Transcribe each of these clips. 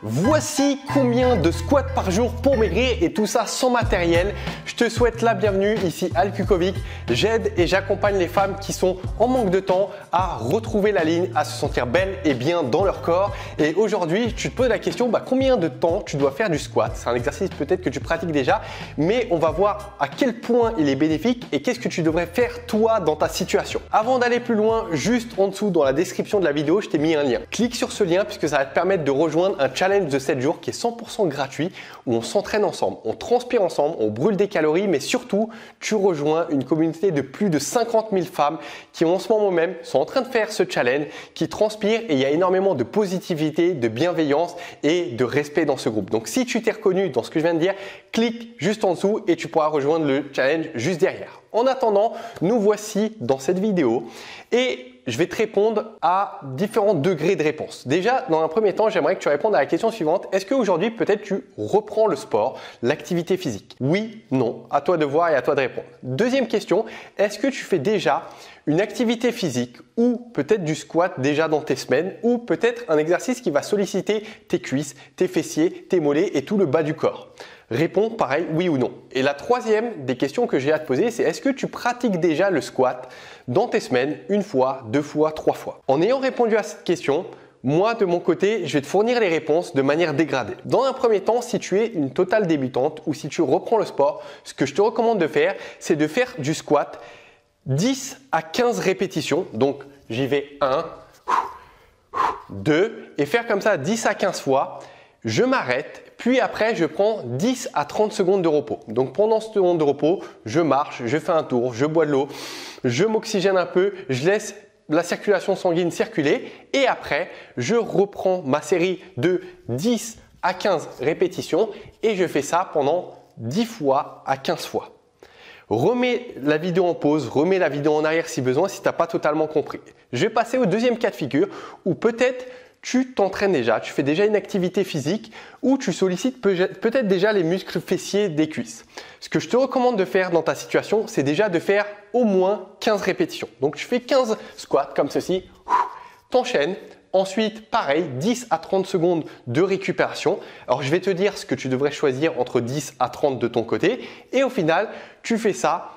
Voici combien de squats par jour pour maigrir et tout ça sans matériel. Je te souhaite la bienvenue, ici Al Kukovic. J'aide et j'accompagne les femmes qui sont en manque de temps à retrouver la ligne, à se sentir belles et bien dans leur corps. Et aujourd'hui, tu te poses la question, combien de temps tu dois faire du squat? C'est un exercice peut-être que tu pratiques déjà, mais on va voir à quel point il est bénéfique et qu'est-ce que tu devrais faire toi dans ta situation. Avant d'aller plus loin, juste en dessous dans la description de la vidéo, je t'ai mis un lien. Clique sur ce lien puisque ça va te permettre de rejoindre un challenge de 7 jours qui est 100% gratuit où on s'entraîne ensemble, on transpire ensemble, on brûle des calories, mais surtout tu rejoins une communauté de plus de 50 000 femmes qui en ce moment même sont en train de faire ce challenge, qui transpirent et il y a énormément de positivité, de bienveillance et de respect dans ce groupe. Donc si tu t'es reconnu dans ce que je viens de dire, clique juste en dessous et tu pourras rejoindre le challenge juste derrière. En attendant, nous voici dans cette vidéo et je vais te répondre à différents degrés de réponse. Déjà, dans un premier temps, j'aimerais que tu répondes à la question suivante. Est-ce qu'aujourd'hui, peut-être tu reprends le sport, l'activité physique? Oui, non. À toi de voir et à toi de répondre. Deuxième question, est-ce que tu fais déjà une activité physique ou peut-être du squat déjà dans tes semaines ou peut-être un exercice qui va solliciter tes cuisses, tes fessiers, tes mollets et tout le bas du corps? Réponds pareil, oui ou non. Et la troisième des questions que j'ai à te poser, c'est est-ce que tu pratiques déjà le squat dans tes semaines une fois, deux fois, trois fois? En ayant répondu à cette question, moi, de mon côté, je vais te fournir les réponses de manière dégradée. Dans un premier temps, si tu es une totale débutante ou si tu reprends le sport, ce que je te recommande de faire, c'est de faire du squat 10 à 15 répétitions. Donc, j'y vais 1, 2 et faire comme ça 10 à 15 fois. Je m'arrête. Puis après, je prends 10 à 30 secondes de repos. Donc pendant ce temps de repos, je marche, je fais un tour, je bois de l'eau, je m'oxygène un peu, je laisse la circulation sanguine circuler et après, je reprends ma série de 10 à 15 répétitions et je fais ça pendant 10 fois à 15 fois. Remets la vidéo en pause, remets la vidéo en arrière si besoin, si tu n'as pas totalement compris. Je vais passer au deuxième cas de figure où peut-être tu t'entraînes déjà, tu fais déjà une activité physique ou tu sollicites peut-être déjà les muscles fessiers des cuisses. Ce que je te recommande de faire dans ta situation, c'est déjà de faire au moins 15 répétitions. Donc tu fais 15 squats comme ceci, t'enchaînes. Ensuite, pareil, 10 à 30 secondes de récupération. Alors, je vais te dire ce que tu devrais choisir entre 10 à 30 de ton côté. Et au final, tu fais ça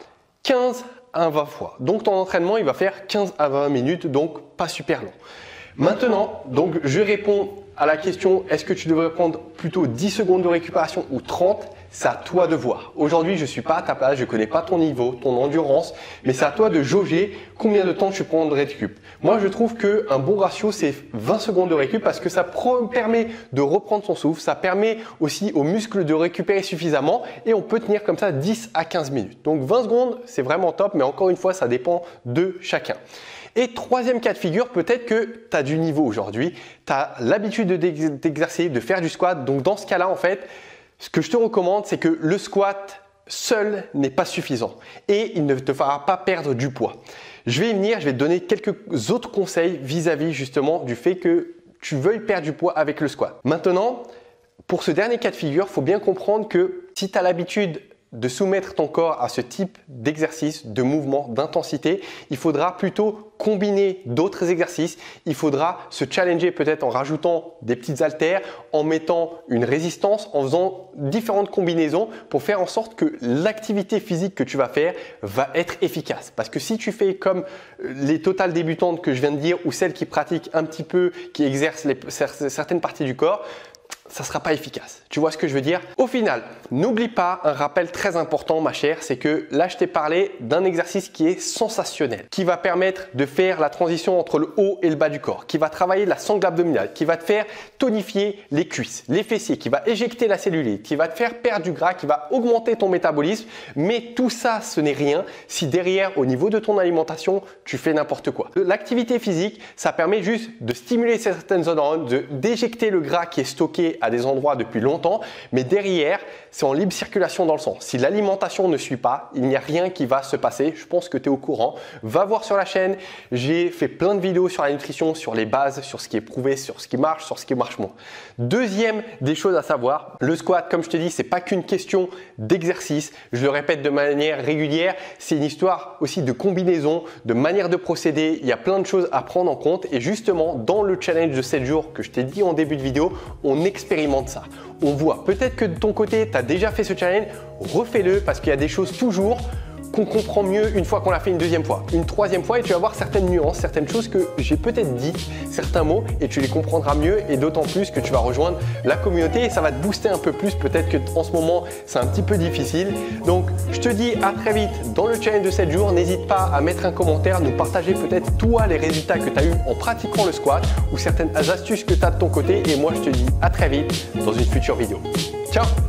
15 à 20 fois. Donc, ton entraînement, il va faire 15 à 20 minutes, donc pas super long. Maintenant, donc, je réponds à la question, est-ce que tu devrais prendre plutôt 10 secondes de récupération ou 30? C'est à toi de voir. Aujourd'hui, je ne suis pas à ta place, je ne connais pas ton niveau, ton endurance, mais c'est à toi de jauger combien de temps tu prends de récup. Moi, je trouve qu'un bon ratio, c'est 20 secondes de récup parce que ça permet de reprendre son souffle, ça permet aussi aux muscles de récupérer suffisamment et on peut tenir comme ça 10 à 15 minutes. Donc 20 secondes, c'est vraiment top, mais encore une fois, ça dépend de chacun. Et troisième cas de figure, peut-être que tu as du niveau aujourd'hui, tu as l'habitude d'exercer, de faire du squat. Donc dans ce cas-là, en fait, ce que je te recommande, c'est que le squat seul n'est pas suffisant et il ne te fera pas perdre du poids. Je vais y venir, je vais te donner quelques autres conseils vis-à-vis justement du fait que tu veuilles perdre du poids avec le squat. Maintenant, pour ce dernier cas de figure, il faut bien comprendre que si tu as l'habitude de soumettre ton corps à ce type d'exercice, de mouvement, d'intensité, il faudra plutôt combiner d'autres exercices. Il faudra se challenger peut-être en rajoutant des petites haltères, en mettant une résistance, en faisant différentes combinaisons pour faire en sorte que l'activité physique que tu vas faire va être efficace. Parce que si tu fais comme les totales débutantes que je viens de dire ou celles qui pratiquent un petit peu, qui exercent certaines parties du corps, ça ne sera pas efficace. Tu vois ce que je veux dire? Au final, n'oublie pas un rappel très important, ma chère, c'est que là, je t'ai parlé d'un exercice qui est sensationnel, qui va permettre de faire la transition entre le haut et le bas du corps, qui va travailler la sangle abdominale, qui va te faire tonifier les cuisses, les fessiers, qui va éjecter la cellulite, qui va te faire perdre du gras, qui va augmenter ton métabolisme. Mais tout ça, ce n'est rien si derrière, au niveau de ton alimentation, tu fais n'importe quoi. L'activité physique, ça permet juste de stimuler certaines zones, d'éjecter le gras qui est stocké à des endroits depuis longtemps, mais derrière, c'est en libre circulation dans le sang. Si l'alimentation ne suit pas, il n'y a rien qui va se passer. Je pense que tu es au courant. Va voir sur la chaîne. J'ai fait plein de vidéos sur la nutrition, sur les bases, sur ce qui est prouvé, sur ce qui marche, sur ce qui marche moins. Deuxième des choses à savoir, le squat, comme je te dis, c'est pas qu'une question d'exercice. Je le répète de manière régulière, c'est une histoire aussi de combinaison, de manière de procéder. Il y a plein de choses à prendre en compte et justement, dans le challenge de 7 jours que je t'ai dit en début de vidéo, on explique expérimente ça. On voit, peut-être que de ton côté, tu as déjà fait ce challenge, refais-le parce qu'il y a des choses toujours qu'on comprend mieux une fois qu'on l'a fait une deuxième fois, une troisième fois et tu vas voir certaines nuances, certaines choses que j'ai peut-être dites, certains mots et tu les comprendras mieux et d'autant plus que tu vas rejoindre la communauté et ça va te booster un peu plus. Peut-être que en ce moment, c'est un petit peu difficile. Donc, je te dis à très vite dans le challenge de 7 jours. N'hésite pas à mettre un commentaire, nous partager peut-être toi les résultats que tu as eu en pratiquant le squat ou certaines astuces que tu as de ton côté et moi, je te dis à très vite dans une future vidéo. Ciao!